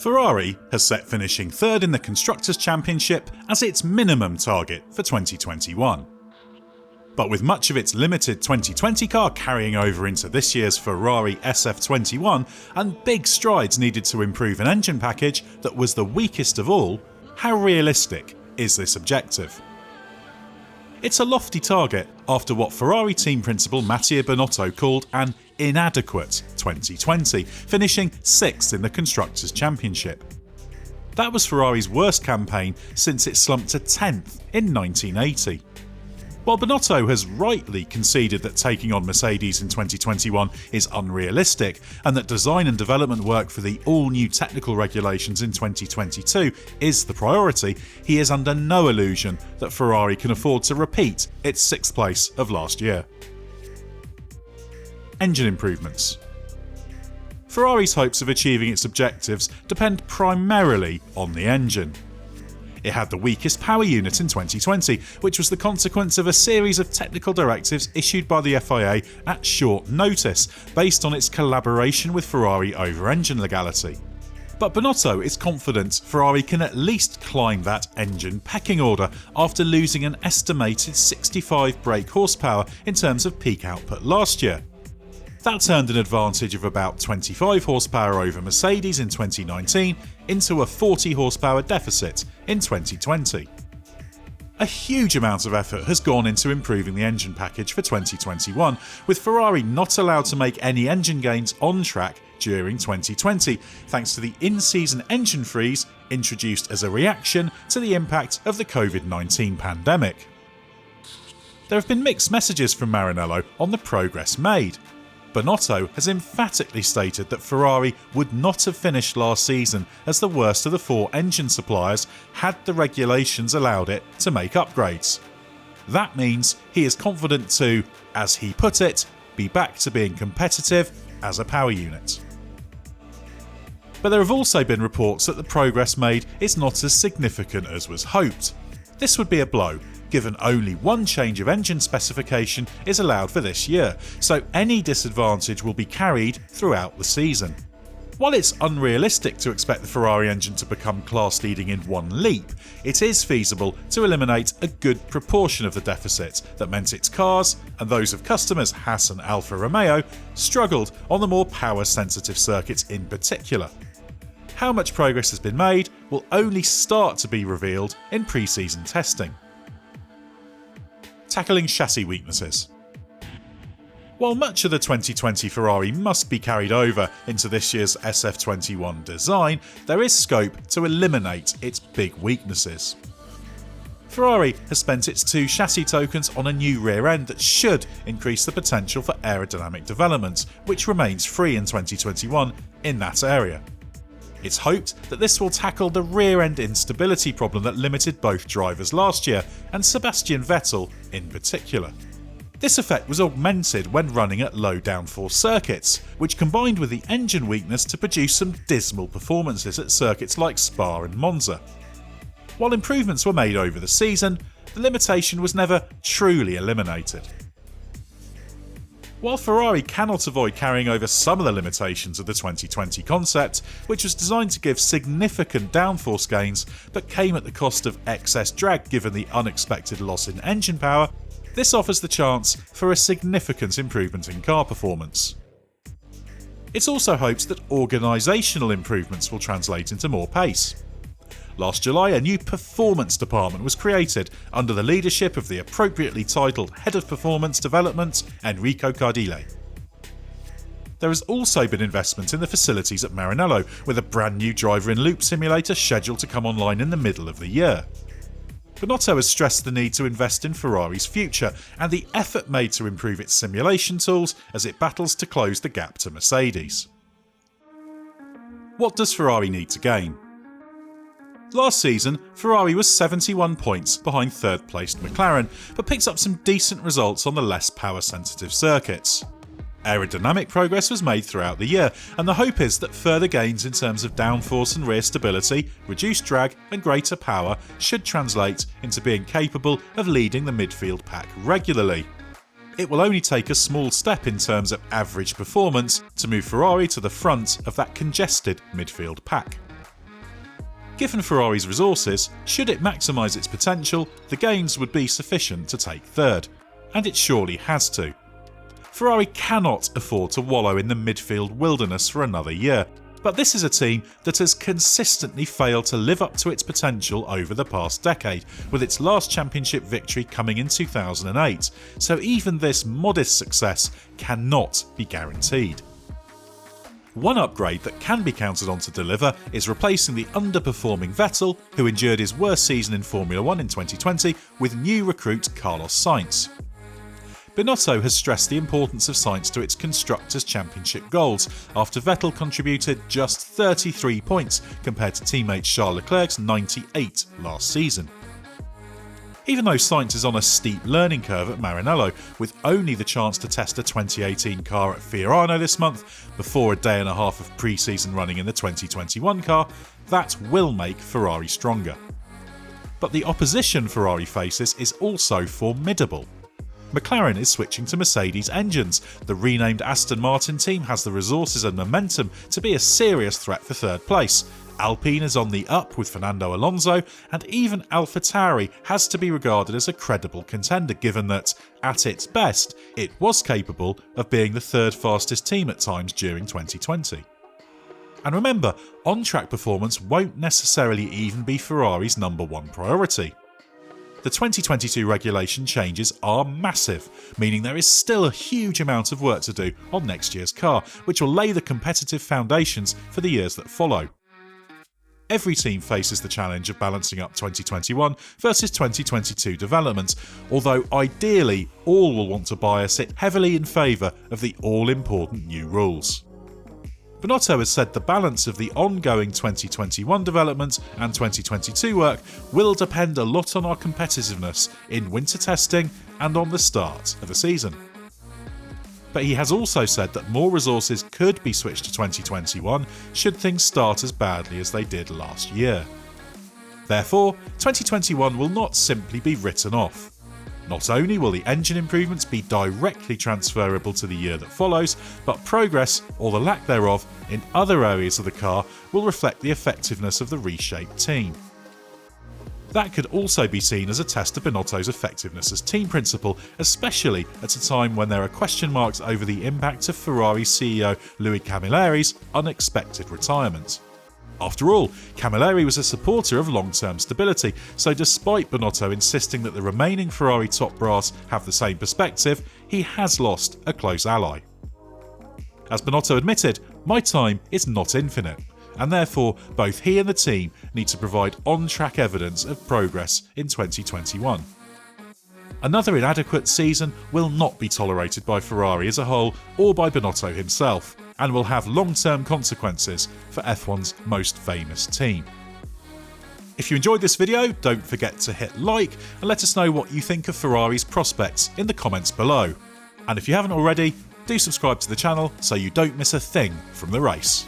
Ferrari has set finishing third in the Constructors' Championship as its minimum target for 2021. But with much of its limited 2020 car carrying over into this year's Ferrari SF21 and big strides needed to improve an engine package that was the weakest of all, how realistic is this objective? It's a lofty target after what Ferrari team principal Mattia Binotto called an inadequate 2020, finishing 6th in the Constructors' Championship. That was Ferrari's worst campaign since it slumped to 10th in 1980. While Binotto has rightly conceded that taking on Mercedes in 2021 is unrealistic and that design and development work for the all-new technical regulations in 2022 is the priority, he is under no illusion that Ferrari can afford to repeat its 6th place of last year. Engine improvements. Ferrari's hopes of achieving its objectives depend primarily on the engine. It had the weakest power unit in 2020, which was the consequence of a series of technical directives issued by the FIA at short notice, based on its collaboration with Ferrari over engine legality. But Binotto is confident Ferrari can at least climb that engine pecking order after losing an estimated 65 brake horsepower in terms of peak output last year. That turned an advantage of about 25 horsepower over Mercedes in 2019 into a 40 horsepower deficit in 2020. A huge amount of effort has gone into improving the engine package for 2021, with Ferrari not allowed to make any engine gains on track during 2020, thanks to the in-season engine freeze introduced as a reaction to the impact of the COVID-19 pandemic. There have been mixed messages from Maranello on the progress made. Binotto has emphatically stated that Ferrari would not have finished last season as the worst of the 4 engine suppliers had the regulations allowed it to make upgrades. That means he is confident to, as he put it, be back to being competitive as a power unit. But there have also been reports that the progress made is not as significant as was hoped. This would be a blow, given only one change of engine specification is allowed for this year, so any disadvantage will be carried throughout the season. While it's unrealistic to expect the Ferrari engine to become class-leading in one leap, it is feasible to eliminate a good proportion of the deficit that meant its cars, and those of customers Haas and Alfa Romeo, struggled on the more power-sensitive circuits in particular. How much progress has been made will only start to be revealed in pre-season testing. Tackling chassis weaknesses. While much of the 2020 Ferrari must be carried over into this year's SF21 design, there is scope to eliminate its big weaknesses. Ferrari has spent its 2 chassis tokens on a new rear end that should increase the potential for aerodynamic development, which remains free in 2021 in that area. It's hoped that this will tackle the rear-end instability problem that limited both drivers last year, and Sebastian Vettel in particular. This effect was augmented when running at low downforce circuits, which combined with the engine weakness to produce some dismal performances at circuits like Spa and Monza. While improvements were made over the season, the limitation was never truly eliminated. While Ferrari cannot avoid carrying over some of the limitations of the 2020 concept, which was designed to give significant downforce gains but came at the cost of excess drag given the unexpected loss in engine power, this offers the chance for a significant improvement in car performance. It also hopes that organisational improvements will translate into more pace. Last July, a new performance department was created under the leadership of the appropriately titled Head of Performance Development, Enrico Cardile. There has also been investment in the facilities at Maranello, with a brand new driver-in-loop simulator scheduled to come online in the middle of the year. Binotto has stressed the need to invest in Ferrari's future and the effort made to improve its simulation tools as it battles to close the gap to Mercedes. What does Ferrari need to gain? Last season, Ferrari was 71 points behind third-placed McLaren, but picked up some decent results on the less power-sensitive circuits. Aerodynamic progress was made throughout the year, and the hope is that further gains in terms of downforce and rear stability, reduced drag and greater power should translate into being capable of leading the midfield pack regularly. It will only take a small step in terms of average performance to move Ferrari to the front of that congested midfield pack. Given Ferrari's resources, should it maximise its potential, the gains would be sufficient to take third. And it surely has to. Ferrari cannot afford to wallow in the midfield wilderness for another year, but this is a team that has consistently failed to live up to its potential over the past decade, with its last championship victory coming in 2008, so even this modest success cannot be guaranteed. One upgrade that can be counted on to deliver is replacing the underperforming Vettel, who endured his worst season in Formula 1 in 2020, with new recruit Carlos Sainz. Binotto has stressed the importance of Sainz to its Constructors' Championship goals, after Vettel contributed just 33 points compared to teammate Charles Leclerc's 98 last season. Even though Sainz is on a steep learning curve at Maranello, with only the chance to test a 2018 car at Fiorano this month, before a day and a half of pre-season running in the 2021 car, that will make Ferrari stronger. But the opposition Ferrari faces is also formidable. McLaren is switching to Mercedes engines. The renamed Aston Martin team has the resources and momentum to be a serious threat for third place. Alpine is on the up with Fernando Alonso, and even AlphaTauri has to be regarded as a credible contender, given that, at its best, it was capable of being the third fastest team at times during 2020. And remember, on-track performance won't necessarily even be Ferrari's number one priority. The 2022 regulation changes are massive, meaning there is still a huge amount of work to do on next year's car, which will lay the competitive foundations for the years that follow. Every team faces the challenge of balancing up 2021 versus 2022 development, although ideally all will want to bias it heavily in favour of the all-important new rules. Binotto has said the balance of the ongoing 2021 development and 2022 work will depend a lot on our competitiveness in winter testing and on the start of the season. But he has also said that more resources could be switched to 2021 should things start as badly as they did last year. Therefore, 2021 will not simply be written off. Not only will the engine improvements be directly transferable to the year that follows, but progress, or the lack thereof, in other areas of the car will reflect the effectiveness of the reshaped team. That could also be seen as a test of Binotto's effectiveness as team principal, especially at a time when there are question marks over the impact of Ferrari CEO Louis Camilleri's unexpected retirement. After all, Camilleri was a supporter of long-term stability, so despite Binotto insisting that the remaining Ferrari top brass have the same perspective, he has lost a close ally. As Binotto admitted, "My time is not infinite," and therefore both he and the team need to provide on-track evidence of progress in 2021. Another inadequate season will not be tolerated by Ferrari as a whole or by Binotto himself, and will have long-term consequences for F1's most famous team. If you enjoyed this video, don't forget to hit like and let us know what you think of Ferrari's prospects in the comments below. And if you haven't already, do subscribe to the channel so you don't miss a thing from the race.